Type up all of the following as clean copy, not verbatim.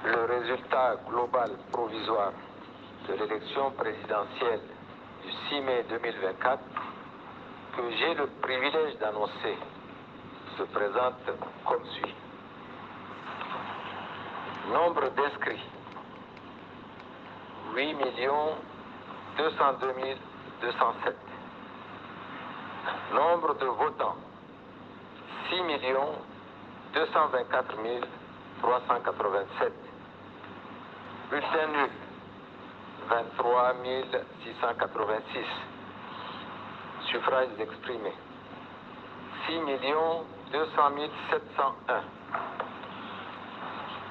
le résultat global provisoire de l'élection présidentielle du 6 mai 2024 que j'ai le privilège d'annoncer se présente comme suit. Nombre d'inscrits 8 202 207. Nombre de votants 6 224 387. Bulletin nul 23 686. Suffrages exprimés 6 200 701.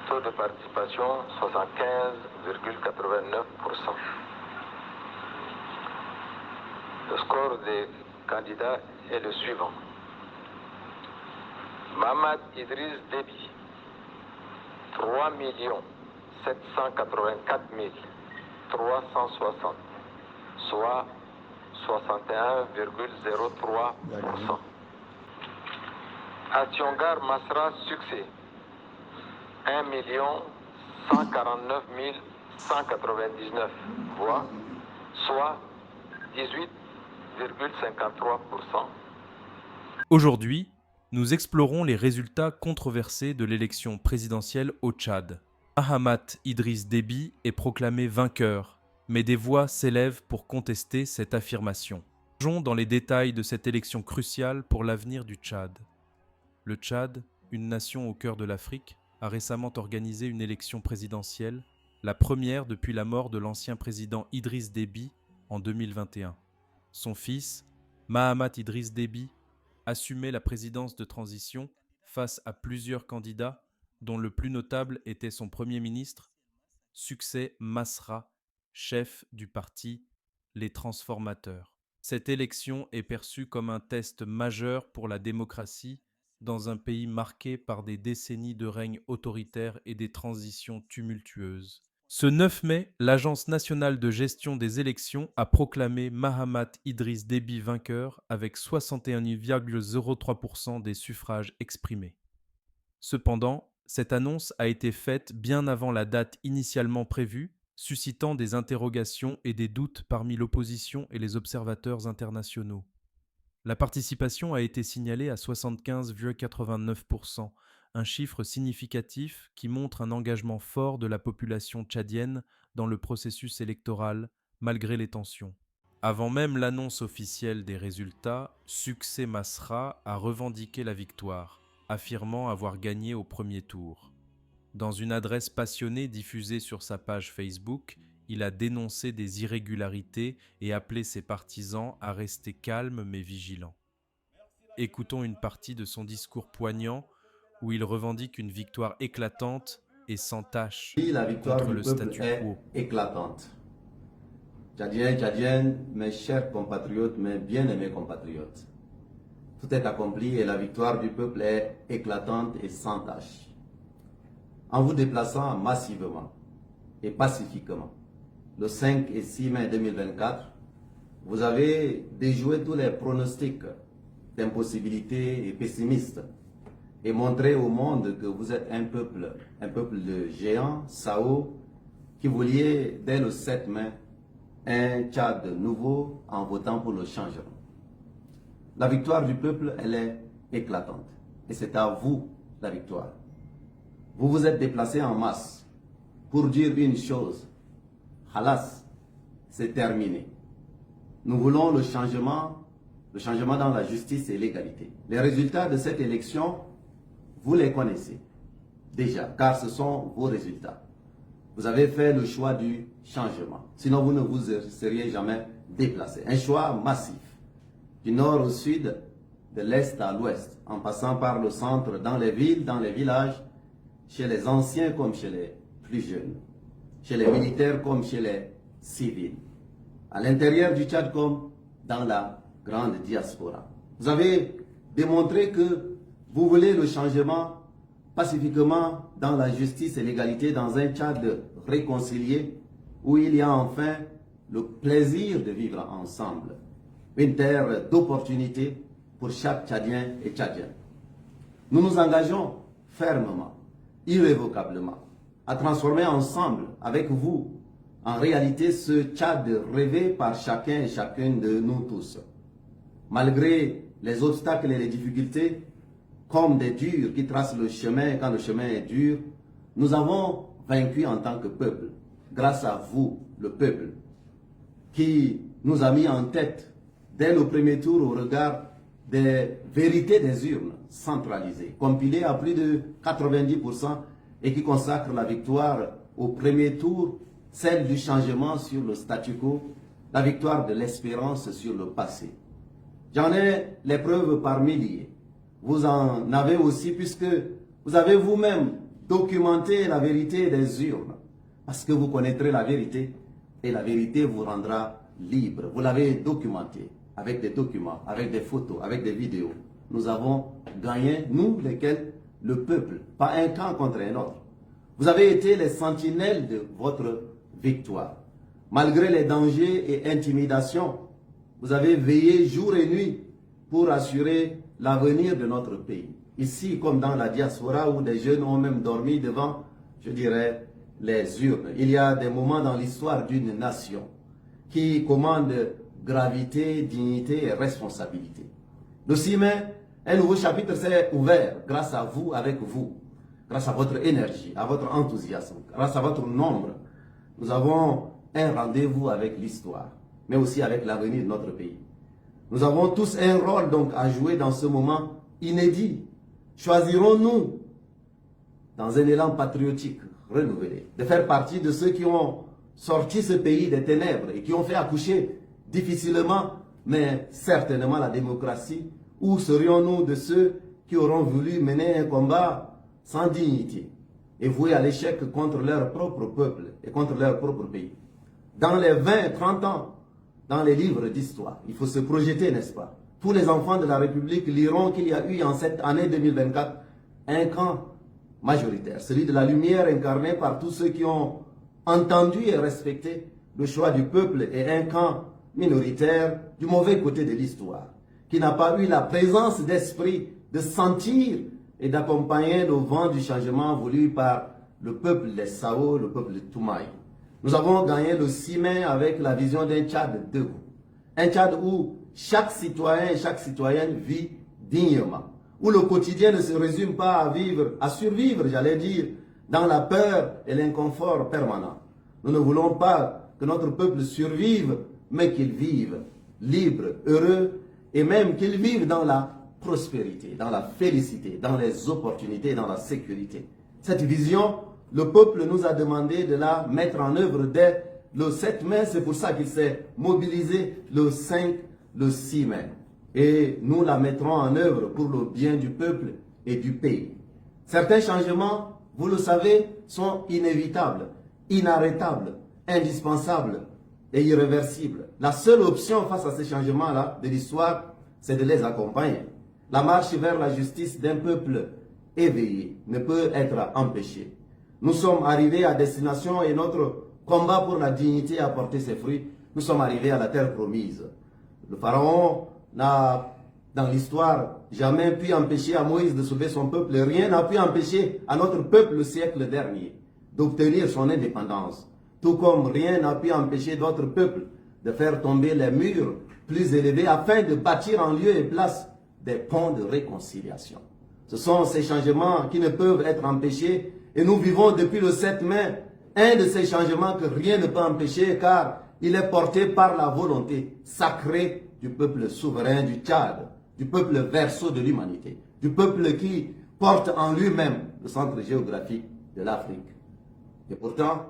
Taux de participation 75,89%. Le score des candidats est le suivant. Mamad Idriss Déby, 3 784 360, soit 61,03%. Ationgar Masra Succès, 1 149 199 voix, soit 18,53%. Aujourd'hui, nous explorons les résultats controversés de l'élection présidentielle au Tchad. Mahamat Idriss Déby est proclamé vainqueur, mais des voix s'élèvent pour contester cette affirmation. Plongeons dans les détails de cette élection cruciale pour l'avenir du Tchad. Le Tchad, une nation au cœur de l'Afrique, a récemment organisé une élection présidentielle, la première depuis la mort de l'ancien président Idriss Déby en 2021. Son fils, Mahamat Idriss Déby, assumait la présidence de transition face à plusieurs candidats, dont le plus notable était son premier ministre, Succès Masra, chef du parti Les Transformateurs. Cette élection est perçue comme un test majeur pour la démocratie dans un pays marqué par des décennies de règne autoritaire et des transitions tumultueuses. Ce 9 mai, l'Agence nationale de gestion des élections a proclamé Mahamat Idriss Déby vainqueur avec 61,03% des suffrages exprimés. Cependant, cette annonce a été faite bien avant la date initialement prévue, suscitant des interrogations et des doutes parmi l'opposition et les observateurs internationaux. La participation a été signalée à 75,89%, un chiffre significatif qui montre un engagement fort de la population tchadienne dans le processus électoral, malgré les tensions. Avant même l'annonce officielle des résultats, Succès Masra a revendiqué la victoire, affirmant avoir gagné au premier tour. Dans une adresse passionnée diffusée sur sa page Facebook, il a dénoncé des irrégularités et appelé ses partisans à rester calmes mais vigilants. Écoutons une partie de son discours poignant où il revendique une victoire éclatante et sans tache contre le statu quo. Éclatante. Tchadiens, Tchadiennes, mes chers compatriotes, mes bien-aimés compatriotes, tout est accompli et la victoire du peuple est éclatante et sans tache. En vous déplaçant massivement et pacifiquement, le 5 et 6 mai 2024, vous avez déjoué tous les pronostics d'impossibilité et pessimistes et montré au monde que vous êtes un peuple de géants, Sao, qui vouliez dès le 7 mai un Tchad nouveau en votant pour le changement. La victoire du peuple, elle est éclatante et c'est à vous la victoire. Vous vous êtes déplacés en masse pour dire une chose. Halas, c'est terminé. Nous voulons le changement dans la justice et l'égalité. Les résultats de cette élection, vous les connaissez déjà, car ce sont vos résultats. Vous avez fait le choix du changement. Sinon, vous ne vous seriez jamais déplacé. Un choix massif, du nord au sud, de l'est à l'ouest, en passant par le centre, dans les villes, dans les villages, chez les anciens comme chez les plus jeunes, chez les militaires comme chez les civils, à l'intérieur du Tchad comme dans la grande diaspora. Vous avez démontré que vous voulez le changement pacifiquement dans la justice et l'égalité, dans un Tchad réconcilié où il y a enfin le plaisir de vivre ensemble. Une terre d'opportunités pour chaque Tchadien et Tchadienne. Nous nous engageons fermement, irrévocablement, à transformer ensemble avec vous en réalité ce Tchad rêvé par chacun et chacune de nous tous. Malgré les obstacles et les difficultés, comme des durs qui tracent le chemin quand le chemin est dur, nous avons vaincu en tant que peuple, grâce à vous, le peuple, qui nous a mis en tête dès le premier tour au regard des vérités des urnes centralisées, compilées à plus de 90% et qui consacre la victoire au premier tour, celle du changement sur le statu quo, la victoire de l'espérance sur le passé. J'en ai les preuves par milliers. Vous en avez aussi puisque vous avez vous-même documenté la vérité des urnes. Parce que vous connaîtrez la vérité et la vérité vous rendra libre. Vous l'avez documenté avec des documents, avec des photos, avec des vidéos. Nous avons gagné, nous lesquels, le peuple, pas un camp contre un autre. Vous avez été les sentinelles de votre victoire. Malgré les dangers et intimidations, vous avez veillé jour et nuit pour assurer l'avenir de notre pays. Ici, comme dans la diaspora où des jeunes ont même dormi devant, je dirais, les urnes. Il y a des moments dans l'histoire d'une nation qui commandent gravité, dignité et responsabilité. Le 6 mai, un nouveau chapitre s'est ouvert grâce à vous, avec vous, grâce à votre énergie, à votre enthousiasme, grâce à votre nombre. Nous avons un rendez-vous avec l'histoire, mais aussi avec l'avenir de notre pays. Nous avons tous un rôle donc à jouer dans ce moment inédit. Choisirons-nous, dans un élan patriotique renouvelé, de faire partie de ceux qui ont sorti ce pays des ténèbres et qui ont fait accoucher difficilement, mais certainement la démocratie, ou serions-nous de ceux qui auront voulu mener un combat sans dignité et voué à l'échec contre leur propre peuple et contre leur propre pays? Dans les 20, 30 ans, dans les livres d'histoire, il faut se projeter, n'est-ce pas? Tous les enfants de la République liront qu'il y a eu en cette année 2024 un camp majoritaire, celui de la lumière incarné par tous ceux qui ont entendu et respecté le choix du peuple, et un camp minoritaire du mauvais côté de l'histoire, qui n'a pas eu la présence d'esprit de sentir et d'accompagner le vent du changement voulu par le peuple des Sao, le peuple de Toumaï. Nous avons gagné le 6 mai avec la vision d'un Tchad debout. Un Tchad où chaque citoyen et chaque citoyenne vit dignement. Où le quotidien ne se résume pas à vivre, à survivre, j'allais dire, dans la peur et l'inconfort permanent. Nous ne voulons pas que notre peuple survive, mais qu'il vive libre, heureux, et même qu'il vive dans la prospérité, dans la félicité, dans les opportunités, dans la sécurité. Cette vision, le peuple nous a demandé de la mettre en œuvre dès le 7 mai, c'est pour ça qu'il s'est mobilisé le 5, le 6 mai. Et nous la mettrons en œuvre pour le bien du peuple et du pays. Certains changements, vous le savez, sont inévitables, inarrêtables, indispensables et irréversibles. La seule option face à ces changements-là de l'histoire, c'est de les accompagner. La marche vers la justice d'un peuple éveillé ne peut être empêchée. Nous sommes arrivés à destination et notre combat pour la dignité a porté ses fruits. Nous sommes arrivés à la terre promise. Le pharaon n'a, dans l'histoire, jamais pu empêcher à Moïse de sauver son peuple. Rien n'a pu empêcher à notre peuple le siècle dernier d'obtenir son indépendance. Tout comme rien n'a pu empêcher d'autres peuples de faire tomber les murs plus élevés afin de bâtir en lieu et place des ponts de réconciliation. Ce sont ces changements qui ne peuvent être empêchés et nous vivons depuis le 7 mai un de ces changements que rien ne peut empêcher car il est porté par la volonté sacrée du peuple souverain du Tchad, du peuple verso de l'humanité, du peuple qui porte en lui-même le centre géographique de l'Afrique. Et pourtant,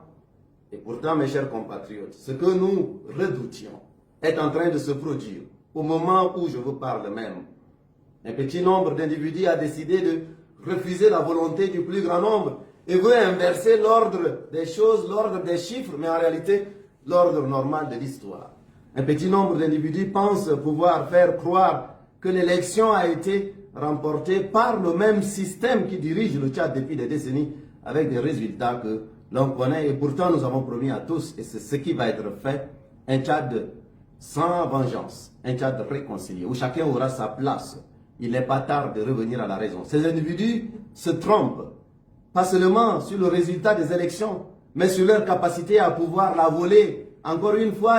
mes chers compatriotes, ce que nous redoutions est en train de se produire au moment où je vous parle même. Un petit nombre d'individus a décidé de refuser la volonté du plus grand nombre et veut inverser l'ordre des choses, l'ordre des chiffres, mais en réalité, l'ordre normal de l'histoire. Un petit nombre d'individus pensent pouvoir faire croire que l'élection a été remportée par le même système qui dirige le Tchad depuis des décennies avec des résultats que l'on connaît. Et pourtant, nous avons promis à tous, et c'est ce qui va être fait, un Tchad sans vengeance, un Tchad réconcilié, où chacun aura sa place. Il n'est pas tard de revenir à la raison. Ces individus se trompent pas seulement sur le résultat des élections, mais sur leur capacité à pouvoir la voler. Encore une fois,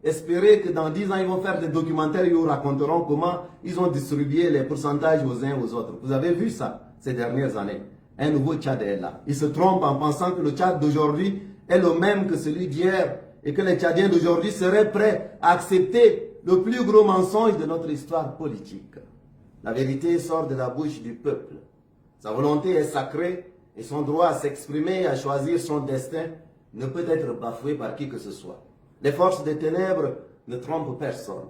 espérer que dans 10 ans, ils vont faire des documentaires et ils vous raconteront comment ils ont distribué les pourcentages aux uns aux autres. Vous avez vu ça ces dernières années. Un nouveau Tchad est là. Ils se trompent en pensant que le Tchad d'aujourd'hui est le même que celui d'hier et que les Tchadiens d'aujourd'hui seraient prêts à accepter le plus gros mensonge de notre histoire politique. La vérité sort de la bouche du peuple. Sa volonté est sacrée et son droit à s'exprimer et à choisir son destin ne peut être bafoué par qui que ce soit. Les forces des ténèbres ne trompent personne.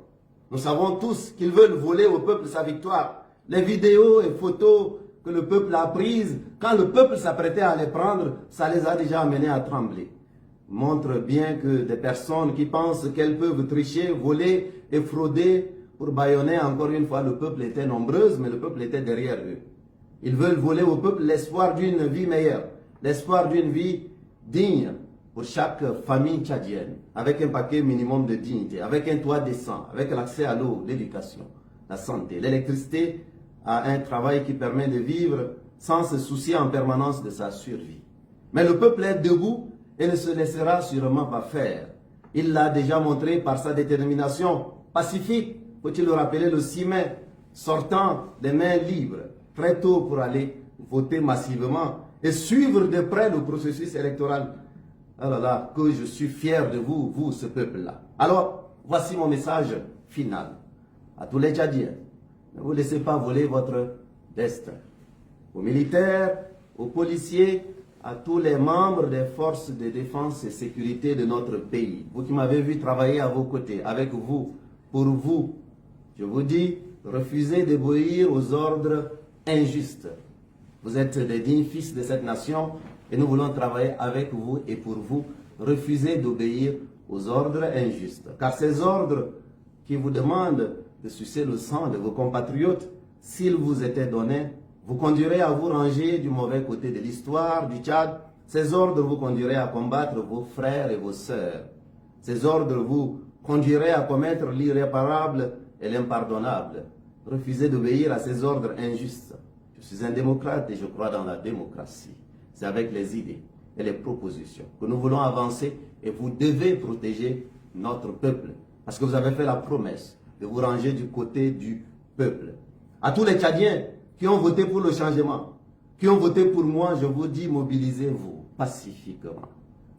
Nous savons tous qu'ils veulent voler au peuple sa victoire. Les vidéos et photos que le peuple a prises, quand le peuple s'apprêtait à les prendre, ça les a déjà amenés à trembler. Montre bien que des personnes qui pensent qu'elles peuvent tricher, voler et frauder pour bâillonner encore une fois le peuple étaient nombreuses, mais le peuple était derrière eux. Ils veulent voler au peuple l'espoir d'une vie meilleure, l'espoir d'une vie digne pour chaque famille tchadienne, avec un paquet minimum de dignité, avec un toit décent, avec l'accès à l'eau, l'éducation, la santé, l'électricité, à un travail qui permet de vivre sans se soucier en permanence de sa survie. Mais le peuple est debout et ne se laissera sûrement pas faire. Il l'a déjà montré par sa détermination pacifique, faut-il le rappeler, le 6 mai, sortant des mains libres, très tôt pour aller voter massivement et suivre de près le processus électoral. Oh là là, que je suis fier de vous, vous, ce peuple-là. Alors, voici mon message final à tous les Tchadiens. Ne vous laissez pas voler votre destin. Aux militaires, aux policiers, à tous les membres des forces de défense et sécurité de notre pays. Vous qui m'avez vu travailler à vos côtés, avec vous, pour vous, je vous dis, refusez d'obéir aux ordres injustes. Vous êtes des dignes fils de cette nation et nous voulons travailler avec vous et pour vous. Refusez d'obéir aux ordres injustes. Car ces ordres qui vous demandent de sucer le sang de vos compatriotes, s'ils vous étaient donnés, vous conduiraient à vous ranger du mauvais côté de l'histoire du Tchad. Ces ordres vous conduiraient à combattre vos frères et vos sœurs. Ces ordres vous conduiraient à commettre l'irréparable et l'impardonnable. Refusez d'obéir à ces ordres injustes. Je suis un démocrate et je crois dans la démocratie. C'est avec les idées et les propositions que nous voulons avancer et vous devez protéger notre peuple. Parce que vous avez fait la promesse de vous ranger du côté du peuple. À tous les Tchadiens qui ont voté pour le changement, qui ont voté pour moi, je vous dis, mobilisez-vous pacifiquement.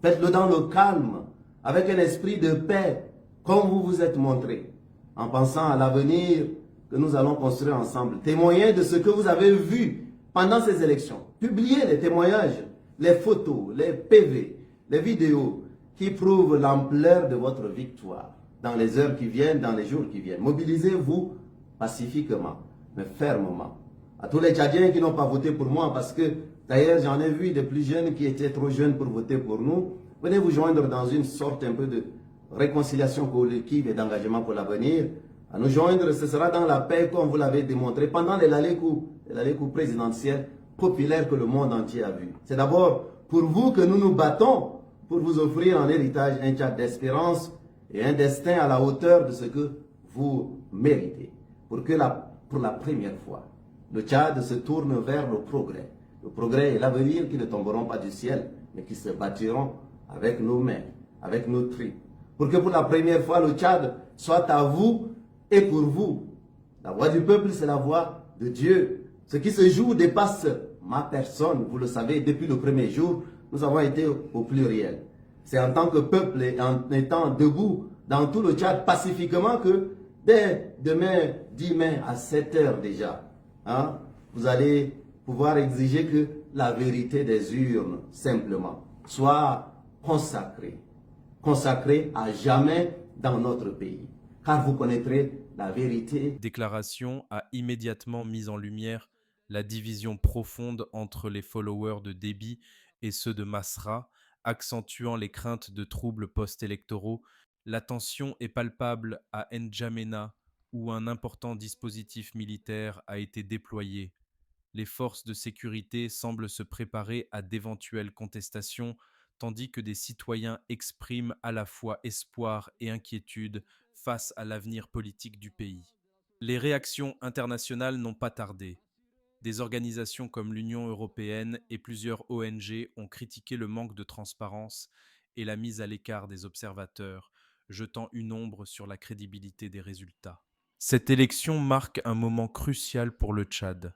Faites-le dans le calme, avec un esprit de paix, comme vous vous êtes montré, en pensant à l'avenir que nous allons construire ensemble. Témoignez de ce que vous avez vu pendant ces élections. Publiez les témoignages, les photos, les PV, les vidéos qui prouvent l'ampleur de votre victoire dans les heures qui viennent, dans les jours qui viennent. Mobilisez-vous pacifiquement, mais fermement. À tous les Tchadiens qui n'ont pas voté pour moi, parce que d'ailleurs j'en ai vu des plus jeunes qui étaient trop jeunes pour voter pour nous, venez vous joindre dans une sorte un peu de réconciliation collective et d'engagement pour l'avenir. À nous joindre, ce sera dans la paix comme vous l'avez démontré pendant les coups présidentiels populaires que le monde entier a vu. C'est d'abord pour vous que nous nous battons pour vous offrir en héritage un Tchad d'espérance et un destin à la hauteur de ce que vous méritez. Pour que pour la première fois, le Tchad se tourne vers le progrès. Le progrès et l'avenir qui ne tomberont pas du ciel, mais qui se bâtiront avec nos mains, avec nos tripes. Pour que pour la première fois, le Tchad soit à vous et pour vous. La voix du peuple, c'est la voix de Dieu. Ce qui se joue dépasse ma personne. Vous le savez, depuis le premier jour, nous avons été au pluriel. C'est en tant que peuple et en étant debout dans tout le Tchad pacifiquement que dès demain, 10 mai à 7 heures déjà, vous allez pouvoir exiger que la vérité des urnes, simplement, soit consacrée à jamais dans notre pays. Car vous connaîtrez la vérité. Déclaration a immédiatement mis en lumière la division profonde entre les followers de Déby et ceux de Masra, accentuant les craintes de troubles post-électoraux. La tension est palpable à N'Djamena, où un important dispositif militaire a été déployé. Les forces de sécurité semblent se préparer à d'éventuelles contestations, tandis que des citoyens expriment à la fois espoir et inquiétude face à l'avenir politique du pays. Les réactions internationales n'ont pas tardé. Des organisations comme l'Union européenne et plusieurs ONG ont critiqué le manque de transparence et la mise à l'écart des observateurs, jetant une ombre sur la crédibilité des résultats. Cette élection marque un moment crucial pour le Tchad.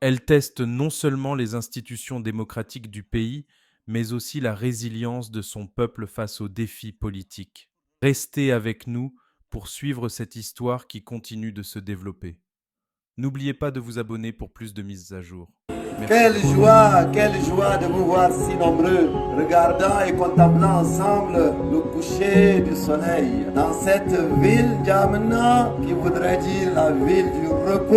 Elle teste non seulement les institutions démocratiques du pays, mais aussi la résilience de son peuple face aux défis politiques. Restez avec nous pour suivre cette histoire qui continue de se développer. N'oubliez pas de vous abonner pour plus de mises à jour. Merci. Quelle joie de vous voir si nombreux, regardant et contemplant ensemble le coucher du soleil dans cette ville Djamena qui voudrait dire la ville du repos.